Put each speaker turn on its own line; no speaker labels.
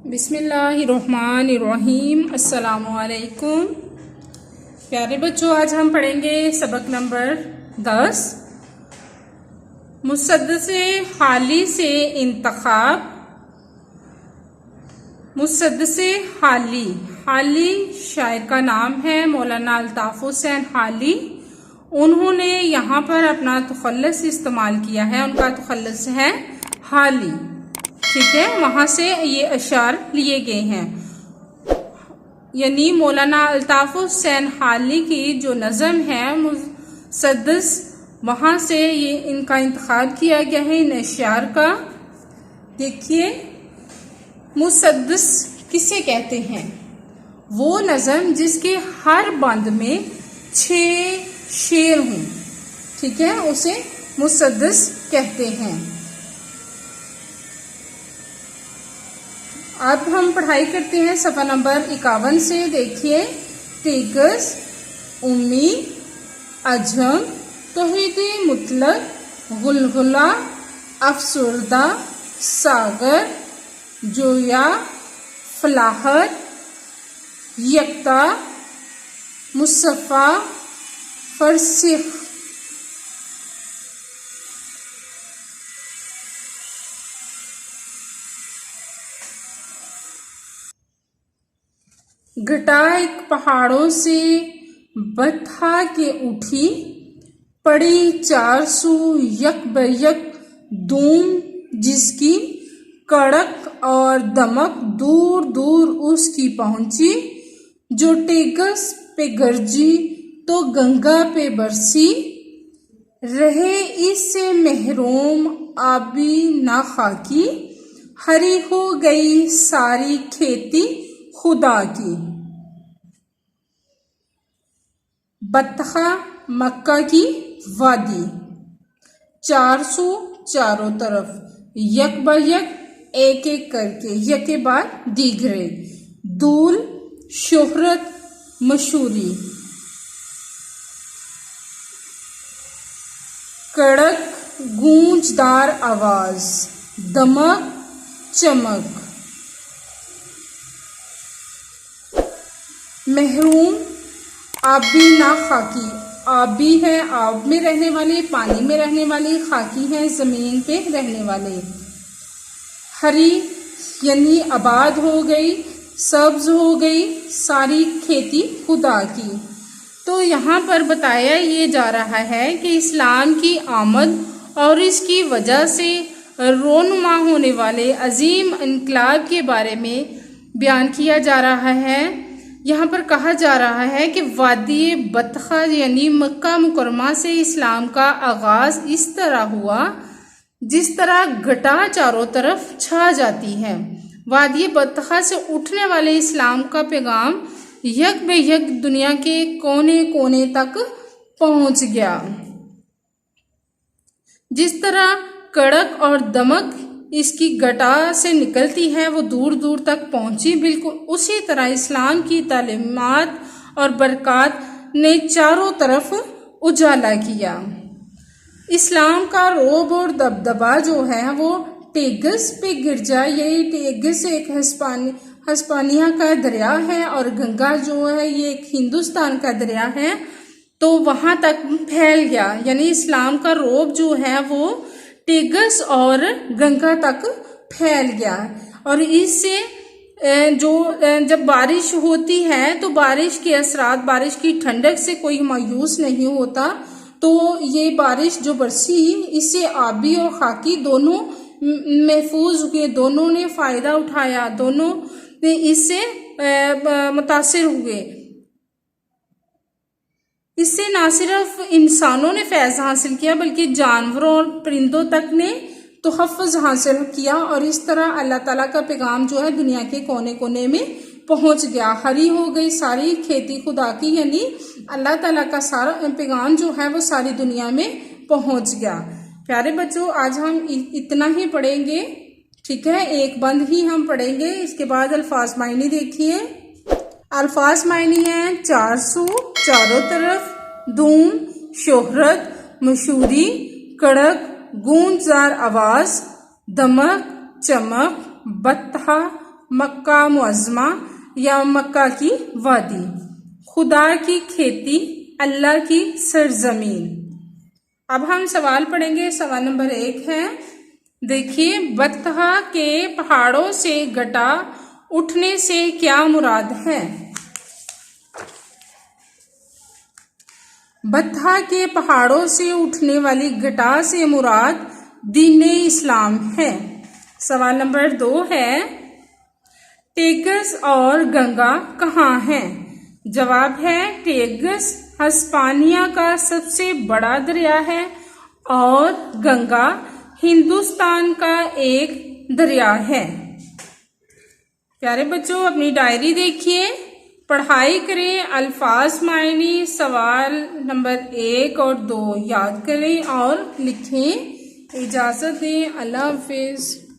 बिस्मिल्लाहिर्रहमानिर्रहीम। अस्सलामुअलैकुम प्यारे बच्चों, आज हम पढ़ेंगे सबक नंबर 10 मुसद्दसे हाली से इंतखाब। मुसद्दसे हाली, हाली शायर का नाम है, मौलाना अल्ताफ हुसैन हाली। उन्होंने यहाँ पर अपना तखल्लुस इस्तेमाल किया है, उनका तखल्लुस है हाली, ठीक है, वहां से ये अशार लिए गए हैं। यानी मौलाना अल्ताफ हुसैन हाली की जो नज़म है मुसद्दस, वहां से ये इनका इंतखाब किया गया है इन अशार का। देखिए, मुसद्दस किसे कहते हैं? वो नज़म जिसके हर बंद में 6 शेर हों, ठीक है, उसे मुसद्दस कहते हैं। अब हम पढ़ाई करते हैं सफ़ा नंबर 51 से। देखिए, टेगस, उम्मी, अजम, तौहीदी मुतलक, गुलगुला, अफसुरदा, सागर, जोया, फलाहत, यक्ता, मुसफ़ा, फरसिख। घटा एक पहाड़ों से बथा के उठी, पड़ी 400 यक बयक धूम जिसकी, कड़क और दमक दूर दूर उसकी पहुंची। जो टेगस पे गरजी तो गंगा पे बरसी, रहे इससे महरूम आबी ना खाकी, हरी हो गई सारी खेती खुदा की। बतखा मक्का की वादी, 400 चारों तरफ, यक ब यक एक एक करके, यक के बाद दीगरे, दूल शोहरत मशहूरी, कड़क गूंजदार आवाज, दमक चमक, महरूम आबी ना खाकी, आबी है आब में रहने वाले, पानी में रहने वाले, खाकी है जमीन पे रहने वाले। हरी यानी आबाद हो गई, सब्ज हो गई सारी खेती खुदा की। तो यहाँ पर बताया ये जा रहा है कि इस्लाम की आमद और इसकी वजह से रोनुमा होने वाले अजीम इनकलाब के बारे में बयान किया जा रहा है। यहाँ पर कहा जा रहा है कि वादी बतखा यानी मक्का मुकरमा से इस्लाम का आगाज इस तरह हुआ जिस तरह घटा चारों तरफ छा जाती है। वादी बतखा से उठने वाले इस्लाम का पैगाम यक बे यक दुनिया के कोने कोने तक पहुंच गया। जिस तरह कड़क और दमक इसकी घटा से निकलती है वो दूर दूर तक पहुंची, बिल्कुल उसी तरह इस्लाम की तालीमात और बरक़ात ने चारों तरफ उजाला किया। इस्लाम का रोब और दबदबा जो है वो टेगस पे गिर जाए। यही टेगस एक हिस्पानिया का दरिया है और गंगा जो है ये एक हिंदुस्तान का दरिया है, तो वहां तक फैल गया। यानी इस्लाम का रोब जो है वो टेगस और गंगा तक फैल गया। और इससे जो जब बारिश होती है तो बारिश के असरात, बारिश की ठंडक से कोई मायूस नहीं होता। तो ये बारिश जो बरसी इससे आबी और खाकी दोनों महफूज हुए, दोनों ने फायदा उठाया, दोनों ने इससे मुतासिर हुए। इससे ना सिर्फ इंसानों ने फैज़ हासिल किया बल्कि जानवरों और परिंदों तक ने तोहफ़्फ़ुज़ हासिल किया। और इस तरह अल्लाह ताला का पैगाम जो है दुनिया के कोने कोने में पहुंच गया। हरी हो गई सारी खेती खुदा की, यानी अल्लाह ताला का सारा पैगाम जो है वो सारी दुनिया में पहुंच गया। प्यारे बच्चों, आज हम इतना ही पढ़ेंगे, ठीक है, एक बंद ही हम पढ़ेंगे। इसके बाद अल्फाज मायनी देखिए। अल्फाज मायनी है 400 चारों तरफ, धूम शोहरत मशहूरी, कड़क गूंजदार आवाज, दमक चमक, बत्ता मक्का मुअज़्ज़मा या मक्का की वादी, खुदा की खेती, अल्लाह की सरजमीन। अब हम सवाल पढ़ेंगे। सवाल नंबर 1 है, देखिए, बत्हा के पहाड़ों से घटा उठने से क्या मुराद है? बत्हा के पहाड़ों से उठने वाली घटा से मुराद दीन इस्लाम है। सवाल नंबर 2 है, टेगस और गंगा कहाँ है? जवाब है, टेगस हिस्पानिया का सबसे बड़ा दरिया है और गंगा हिंदुस्तान का एक दरिया है। प्यारे बच्चों, अपनी डायरी देखिए, पढ़ाई करें, अल्फाज मायने सवाल नंबर 1 और 2 याद करें और लिखें। इजाज़त दें, अल्लाह हाफिज़।